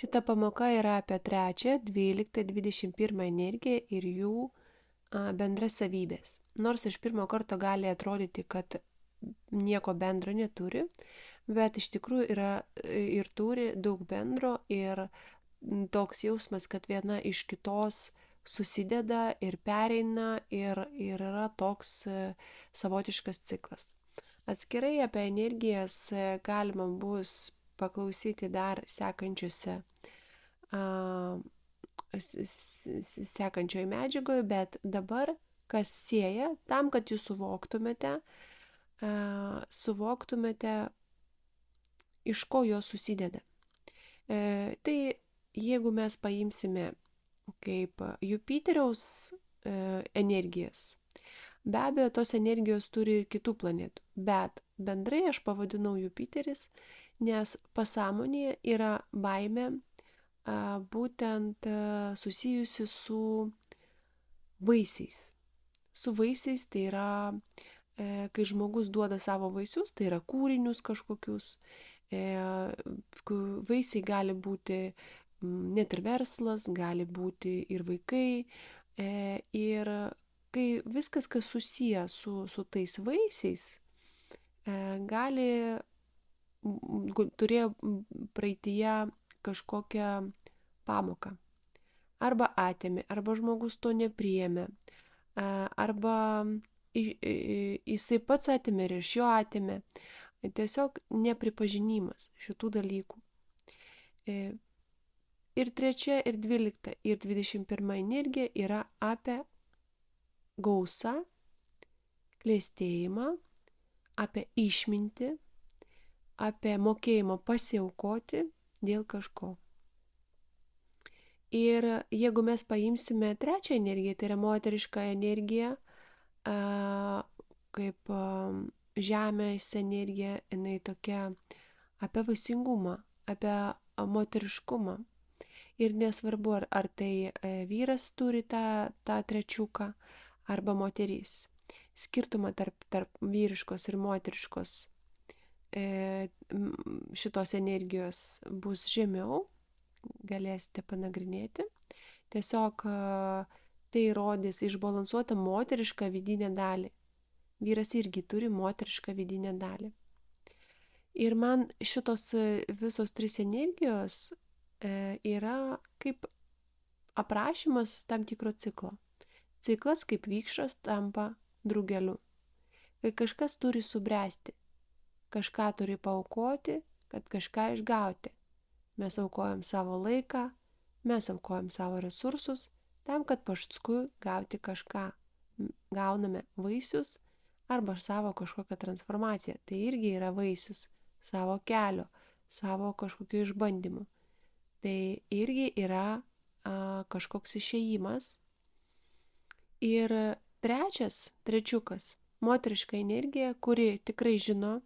Šita pamoka yra apie 3, 12, 21 energiją ir jų bendras savybės. Nors iš pirmo karto gali atrodyti, kad nieko bendro neturi, bet iš tikrųjų yra ir turi daug bendro ir toks jausmas, kad viena iš kitos susideda ir pereina ir yra toks savotiškas ciklas. Atskirai apie energijas galima bus paklausyti dar sekančioje medžiagoje, bet dabar kas sieja, tam, kad jūs suvoktumėte, iš ko jos susideda. Tai jeigu mes paimsime kaip Jupiteriaus energijas, be abejo, tos energijos turi ir kitų planetų, bet bendrai aš pavadinau Jupiteris, nes pasąmonėje yra baimė būtent susijusi su vaisiais. Su vaisiais tai yra, kai žmogus duoda savo vaisius, tai yra kūrinius kažkokius. Vaisiai gali būti net ir verslas, gali būti ir vaikai. Ir kai viskas, kas susiję su tais vaisiais, turėjo praeityje kažkokią pamoką. Arba atėmė, arba žmogus to nepriėmė, arba jisai pats atėmė ir iš jo atėmė. Tiesiog nepripažinimas šitų dalykų. Ir 3, ir 12, ir 21 energija yra apie gausą, klėstėjimą, apie išmintį, apie mokėjimą pasiaukoti dėl kažko. Ir jeigu mes paimsime 3 energiją, tai yra moteriška energija, kaip žemės energija, jinai tokia apie vaisingumą, apie moteriškumą. Ir nesvarbu, ar tai vyras turi tą trečiuką, arba moteris. Skirtumą tarp vyriškos ir moteriškos šitos energijos bus žemiau, galėsite panagrinėti. Tiesiog tai rodys išbalansuotą moterišką vidinę dalį. Vyras irgi turi moterišką vidinę dalį. Ir man šitos visos 3 energijos yra kaip aprašymas tam tikro ciklo. Ciklas kaip vikšras tampa drugeliu. Kai kažkas turi subręsti, kažką turi paaukoti, kad kažką išgauti. Mes aukojam savo laiką, mes aukojam savo resursus, tam, kad paskui gauti kažką. Gauname vaisius arba savo kažkokią transformaciją. Tai irgi yra vaisius savo kelio, savo kažkokiu išbandymu. Tai irgi yra kažkoks išėjimas. Ir trečiukas, moteriška energija, kuri tikrai žino,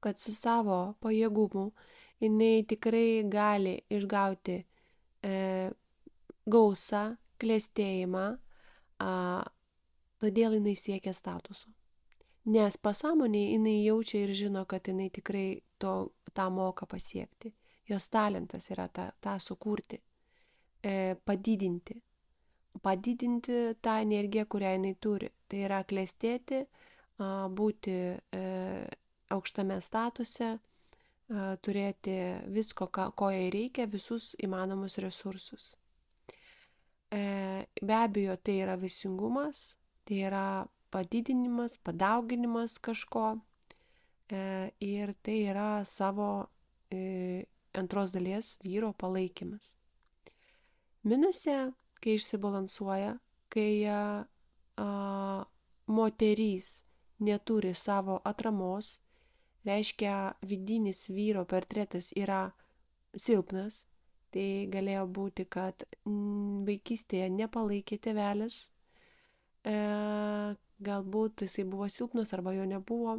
kad su savo pajėgumu jinai tikrai gali išgauti gausą, klėstėjimą, todėl jinai siekia statuso. Nes pasąmonėje jinai jaučia ir žino, kad jinai tikrai tą moka pasiekti. Jos talentas yra tą sukurti, padidinti tą energiją, kurią jinai turi. Tai yra klestėti, būti aukštame statuse, turėti visko, ko jai reikia, visus įmanomus resursus. Be abejo, tai yra vaisingumas, tai yra padidinimas, padauginimas kažko ir tai yra savo antros dalies vyro palaikymas. Minuse, kai išsibalansuoja, kai moterys neturi savo atramos, reiškia vidinis vyro portretas yra silpnas, tai galėjo būti, kad vaikystėje nepalaikė tėvelis, galbūt jisai buvo silpnas arba jo nebuvo,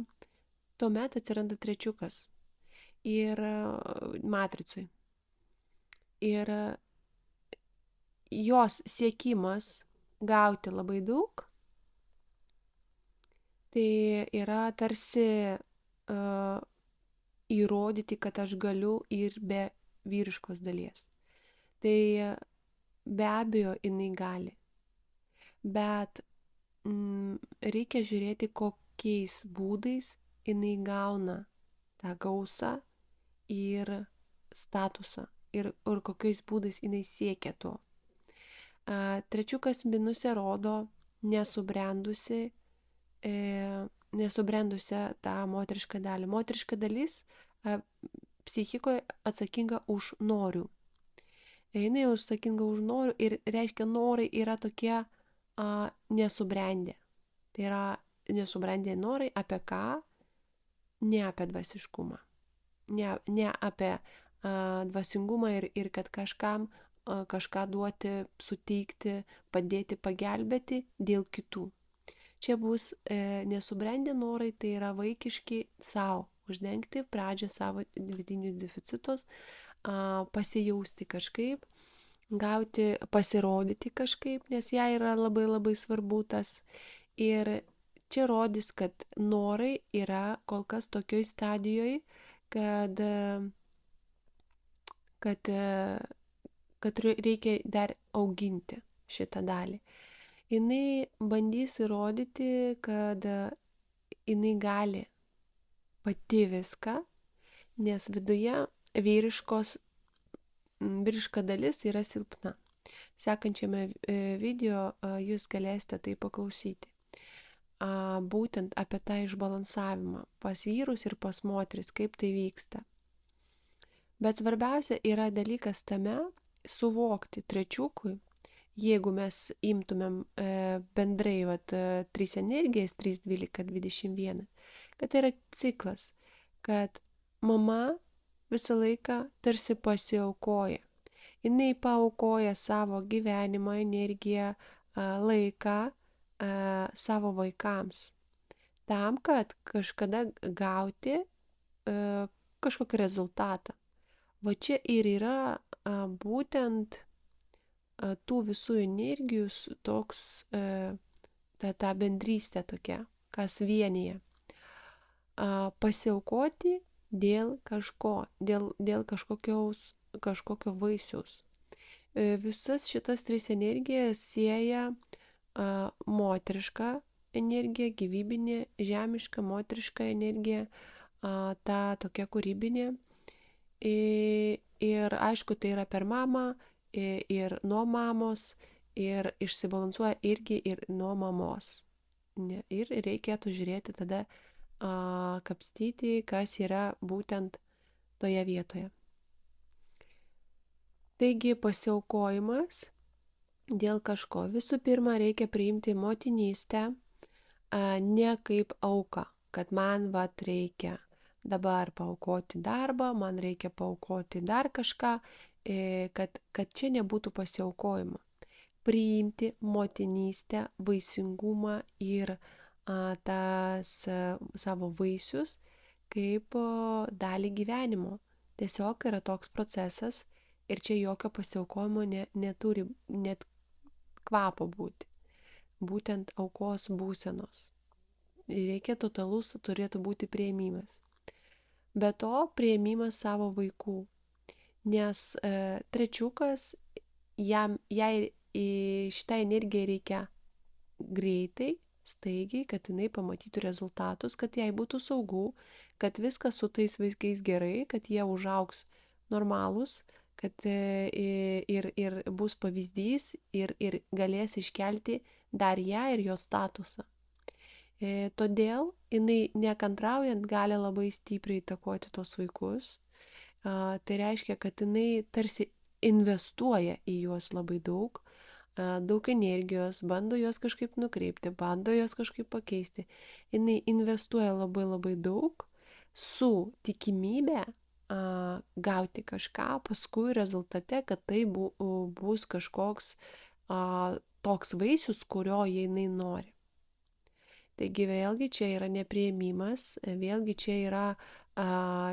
tuomet atsiranda trečiukas ir matricui. Ir jos siekimas gauti labai daug, tai yra tarsi įrodyti, kad aš galiu ir be vyriškos dalies. Tai be abejo jinai gali, bet reikia žiūrėti, kokiais būdais jinai gauna tą gausą ir statusą ir kokiais būdais jinai siekia to. Trečiukas minuse rodo nesubrendusią tą moterišką dalį. Moteriška dalis psichikoje atsakinga už norių. Jinai atsakinga už norių ir reiškia, norai yra tokie nesubrendę. Tai yra nesubrendę norai apie ką? Ne apie dvasiškumą. Ne apie dvasingumą ir kad kažkam kažką duoti, suteikti, padėti, pagelbėti dėl kitų. Čia bus nesubrendę norai, tai yra vaikiški savo, uždengti pradžią savo vidinius deficitus, pasijausti kažkaip, gauti, pasirodyti kažkaip, nes jai yra labai labai svarbu tas. Ir čia rodys, kad norai yra kol kas tokioj stadijoje, kad reikia dar auginti šitą dalį. Jinai bandys įrodyti, kad jinai gali pati viską, nes viduje vyriška dalis yra silpna. Sekančiame video jūs galėsite tai paklausyti. Būtent apie tą išbalansavimą pas vyrus ir pas moteris, kaip tai vyksta. Bet svarbiausia yra dalykas tame, suvokti trečiukui, jeigu mes imtumėm bendrai 3 energijas, 3, 12, 21, kad tai yra ciklas, kad mama visą laiką tarsi pasiaukoja. Jinai paaukoja savo gyvenimą, energiją, laiką savo vaikams, tam, kad kažkada gauti kažkokį rezultatą. Va čia ir yra būtent tų visų energijų toks, ta bendrystė tokia, kas vienyje. Pasiaukoti dėl kažko, dėl kažkokio vaisiaus. Visas šitas 3 energijas sieja moteriška energija, gyvybinė, žemiška, moteriška energija, ta tokia kūrybinė. Ir aišku, tai yra per mamą ir nuo mamos ir išsibalansuoja irgi ir nuo mamos. Ir reikėtų žiūrėti tada, kapstyti, kas yra būtent toje vietoje. Taigi pasiaukojimas dėl kažko. Visų pirma, reikia priimti motinystę ne kaip auką, kad man reikia dabar paaukoti darbą, man reikia paaukoti dar kažką, kad čia nebūtų pasiaukojimo. Priimti motinystę, vaisingumą ir tas savo vaisius kaip dalį gyvenimo. Tiesiog yra toks procesas ir čia jokio pasiaukojimo neturi net kvapo būti. Būtent aukos būsenos. Reikia totalus, turėtų būti priėmimas. Be to, priėmimas savo vaikų, nes trečiukas, jai šitą energiją reikia greitai, staigiai, kad jinai pamatytų rezultatus, kad jai būtų saugu, kad viskas su tais vaikais gerai, kad jie užaugs normalūs, kad ir bus pavyzdys ir galės iškelti dar ją ir jos statusą. Todėl jinai nekantraujant gali labai stipriai įtakoti tos vaikus. Tai reiškia, kad jinai tarsi investuoja į juos labai daug energijos, bando juos kažkaip nukreipti, bando juos kažkaip pakeisti. Jinai investuoja labai labai daug su tikimybė gauti kažką, paskui rezultate, kad tai bus kažkoks toks vaisius, kurio jinai nori. Taigi vėlgi čia yra nepriėmimas, vėlgi čia yra,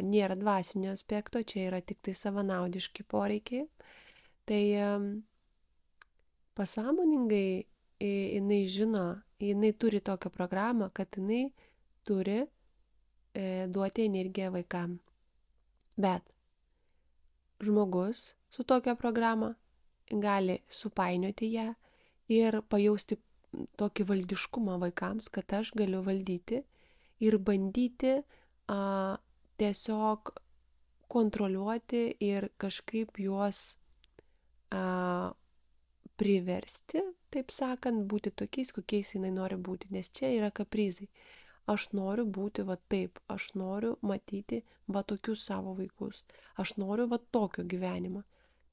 nėra dvasinio aspekto, čia yra tik tai savanaudiški poreikiai. Tai pasąmoningai jinai žino, jinai turi tokią programą, kad jinai turi duoti energiją vaikam. Bet žmogus su tokia programa gali supainioti ją ir pajausti tokį valdiškumą vaikams, kad aš galiu valdyti ir bandyti tiesiog kontroliuoti ir kažkaip juos priversti, taip sakant, būti tokiais, kokiais jinai nori būti, nes čia yra kaprizai. Aš noriu būti va taip, aš noriu matyti va tokius savo vaikus, aš noriu va tokio gyvenimo.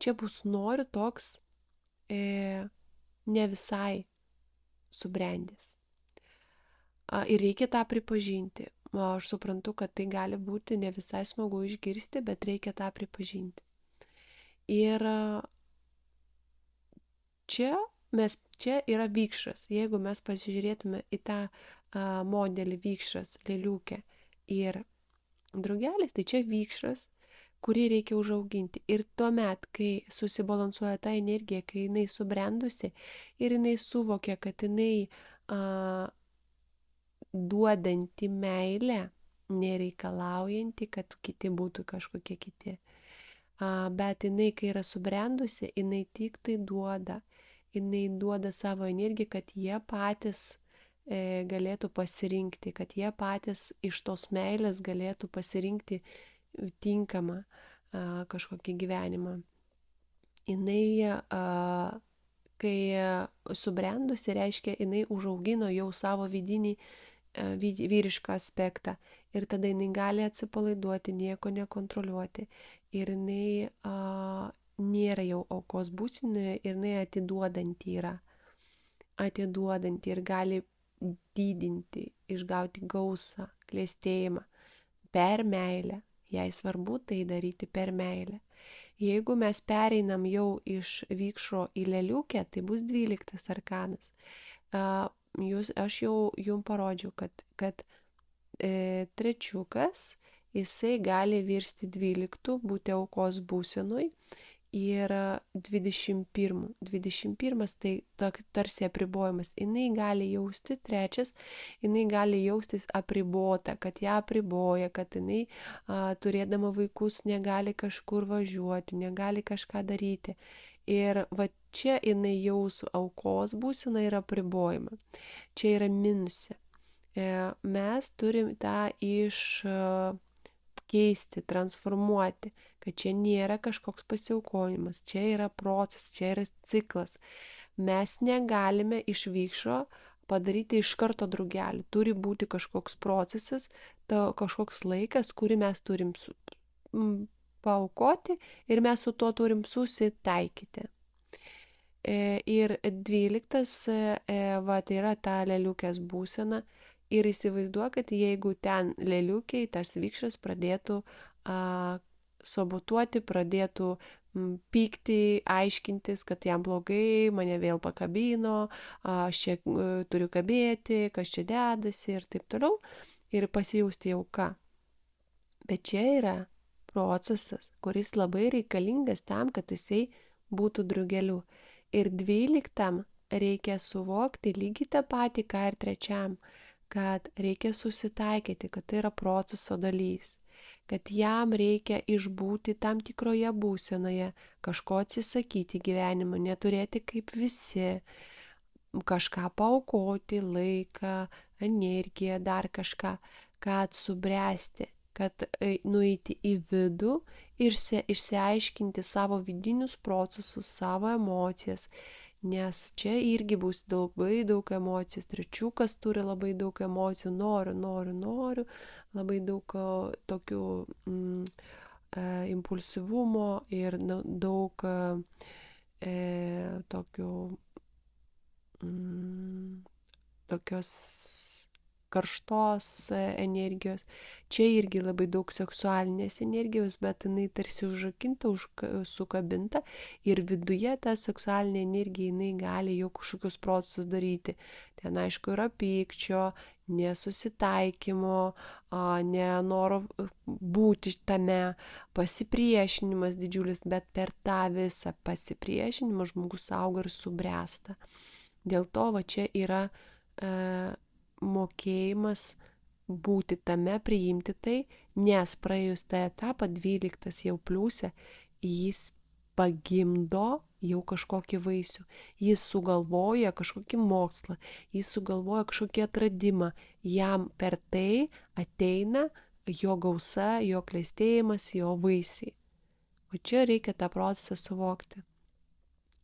Čia bus noriu toks ne visai subrendęs. Ir reikia tą pripažinti. Aš suprantu, kad tai gali būti ne visai smagu išgirsti, bet reikia tą pripažinti. Ir čia yra vikšras. Jeigu mes pasižiūrėtume į tą modelį vikšras, lėliukė ir drugelis, tai čia vikšras, kurį reikia užauginti. Ir tuomet, kai susibalansuoja ta energija, kai jinai subrendusi ir jinai suvokia, kad jinai duodanti meilę, nereikalaujanti, kad kiti būtų kažkokie kiti. Bet jinai, kai yra subrendusi, jinai tik tai duoda. Jinai duoda savo energiją, kad jie patys galėtų pasirinkti, kad jie patys iš tos meilės galėtų pasirinkti tinkamą kažkokį gyvenimą. Jinai, kai subrendusi, reiškia, jinai užaugino jau savo vidinį vyrišką aspektą ir tada jinai gali atsipalaiduoti, nieko nekontroliuoti ir jinai nėra jau aukos būsenoje ir jinai atiduodanti yra. Atiduodanti ir gali didinti, išgauti gausą, klestėjimą per meilę. Jai svarbu tai daryti per meilę. Jeigu mes pereinam jau iš vikšro į lėliukę, tai bus 12 arkanas. Aš jau jums parodžiau, kad trečiukas, jisai gali virsti 12, būti aukos būsenoj. Ir 21 tai tarsi apribojimas. Jinai gali jausti, trečias, jinai gali jaustis apribota, kad ją apriboja, kad jinai turėdama vaikus negali kažkur važiuoti, negali kažką daryti. Ir va čia jinai jaus aukos būseną ir apribojimą. Čia yra minusė. Mes turim tą keisti, transformuoti, kad čia nėra kažkoks pasiaukojimas, čia yra procesas, čia yra ciklas. Mes negalime iš vikšro padaryti iš karto drugelį. Turi būti kažkoks procesas, kažkoks laikas, kurį mes turim paaukoti ir mes su tuo turim susitaikyti. Ir 12, tai yra ta lėliukės būsena. Ir įsivaizduoju, kad jeigu ten lėliukiai, tas vikšras pradėtų sabotuoti, pradėtų pykti, aiškintis, kad jam blogai, mane vėl pakabino, aš čia turiu kabėti, kas čia dedasi ir taip toliau, ir pasijausti auka. Bet čia yra procesas, kuris labai reikalingas tam, kad jisai būtų drugeliu. Ir 12 reikia suvokti lygiai tą patį, ką ir 3, kad reikia susitaikyti, kad tai yra proceso dalys, kad jam reikia išbūti tam tikroje būsenoje, kažko atsisakyti gyvenimą, neturėti kaip visi, kažką paaukoti, laiką, energiją, dar kažką, kad subręsti, kad nueiti į vidų ir išsiaiškinti savo vidinius procesus, savo emocijas, nes čia irgi bus labai daug emocijų. Trečiukas turi labai daug emocijų, noriu, labai daug tokių impulsyvumo ir daug tokios karštos energijos. Čia irgi labai daug seksualinės energijos, bet jinai tarsi užrakinta, sukabinta ir viduje ta seksualinė energija, jinai gali jau kažkokius procesus daryti. Ten aišku yra pykčio, nesusitaikymo, nenoro būti tame, pasipriešinimas didžiulis, bet per tą visą pasipriešinimą žmogus auga ir subręsta. Dėl to va čia yra mokėjimas būti tame, priimti tai, nes praėjus tą etapą 12 jau pliusė jis pagimdo jau kažkokį vaisių. Jis sugalvoja kažkokį mokslą, jis sugalvoja kažkokį atradimą. Jam per tai ateina jo gausa, jo klestėjimas, jo vaisiai. O čia reikia tą procesą suvokti.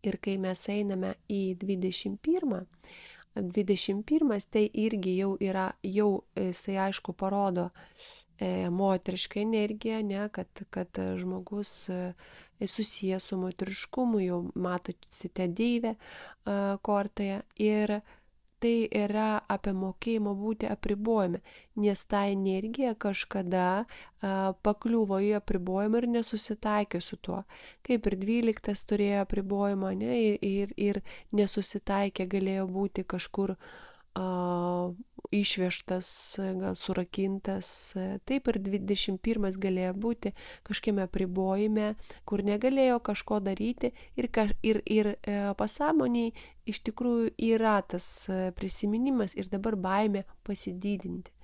Ir kai mes einame į 21, tai irgi jau yra, jisai aišku parodo moterišką energiją, ne, kad žmogus susijęs su moteriškumu, jau matosi tą deivę kortoje. Ir tai yra apie mokėjimą būti apribojami, nes ta energija kažkada pakliuvo į apribojimą ir nesusitaikė su tuo. Kaip ir 12 turėjo apribojimą, ne, ir nesusitaikė, galėjo būti kažkur išvežtas, gal surakintas. Taip ir 21 galėjo būti kažkiame apribojime, kur negalėjo kažko daryti ir pasąmoniai iš tikrųjų yra tas prisiminimas ir dabar baimė pasididinti.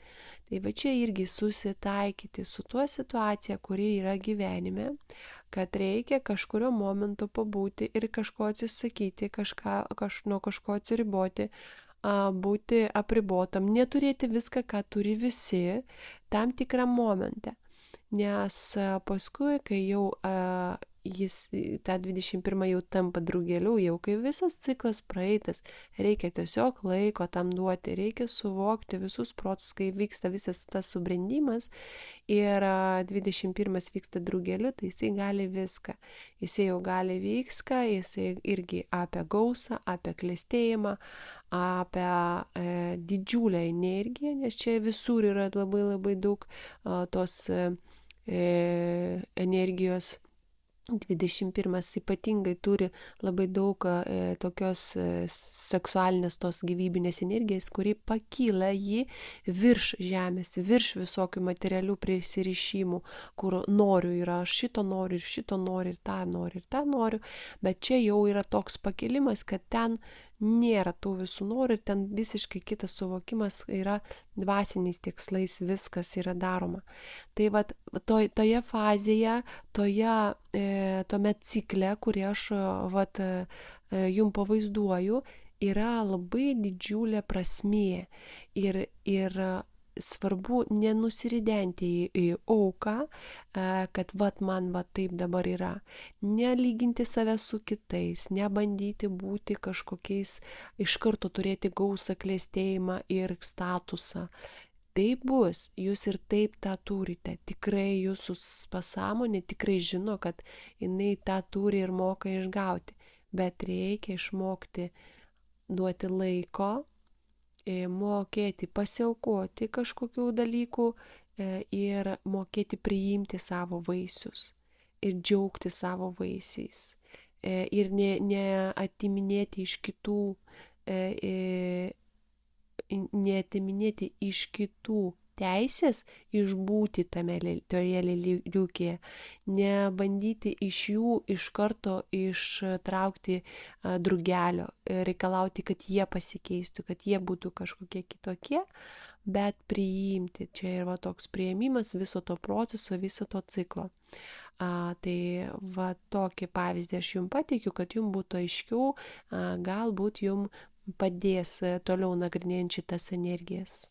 Tai va čia irgi susitaikyti su tuo situacija, kuri yra gyvenime, kad reikia kažkurio momentu pabūti ir kažko atsisakyti, nuo kažko atsiriboti, būti apribotam, neturėti viską, ką turi visi tam tikram momente. Nes paskui, kai jau jis tą 21 jau tampa drugeliu, jau kai visas ciklas praeitas, reikia tiesiog laiko tam duoti, reikia suvokti visus procesus, kai vyksta visas tas subrendimas ir 21 vyksta drugeliu, tai jisai gali viską. Jisai jau gali viską, jisai irgi apie gausą, apie klestėjimą, apie didžiulę energiją, nes čia visur yra labai labai daug tos energijos. 21 ypatingai turi labai daug tokios seksualinės tos gyvybinės energijos, kuri pakyla jį virš žemės, virš visokių materialių prisirišimų, kur noriu yra, šito noriu ir šito noriu ir tą noriu, bet čia jau yra toks pakilimas, kad ten nėra tų visų norų ir ten visiškai kitas suvokimas yra dvasiniais tikslais, viskas yra daroma. Tai vat toje fazėje, tome cikle, kurį aš jum pavaizduoju, yra labai didžiulė prasmė ir svarbu nenusiridenti į auką, kad man taip dabar yra. Nelyginti save su kitais, nebandyti būti kažkokiais, iš karto turėti gausą, klestėjimą ir statusą. Taip bus, jūs ir taip tą turite. Tikrai jūsų pasąmonė tikrai žino, kad jinai tą turi ir moka išgauti. Bet reikia išmokti duoti laiko, mokėti pasiaukoti kažkokių dalykų ir mokėti priimti savo vaisius ir džiaugti savo vaisiais ir neatiminėti iš kitų, neatiminėti iš kitų teisės išbūti toje liukėje, nebandyti iš jų iš karto ištraukti drugelio, reikalauti, kad jie pasikeistų, kad jie būtų kažkokie kitokie, bet priimti. Čia yra toks priėmimas viso to proceso, viso to ciklo. Tai tokį pavyzdį aš jums pateikiu, kad jums būtų aiškiau, galbūt jums padės toliau nagrinėjant šitas energijas.